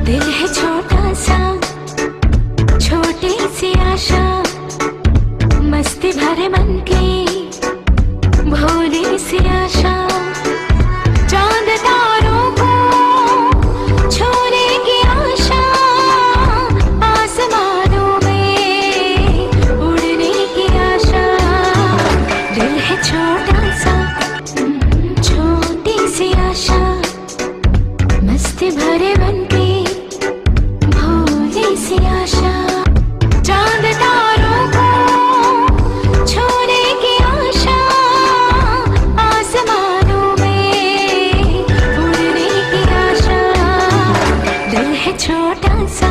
दिल है छोटा सा, छोटी सी आशा, मस्ती भरे मन की भोली सी आशा। चांद तारों को छूने की आशा, आसमानों में उड़ने की आशा। दिल है छोटा सा, छोटी सी आशा, मस्ती भरे मन की भोली सी आशा। चांद तारों को छूने की आशा, आसमानों में उड़ने की आशा। दिल है छोटा सा,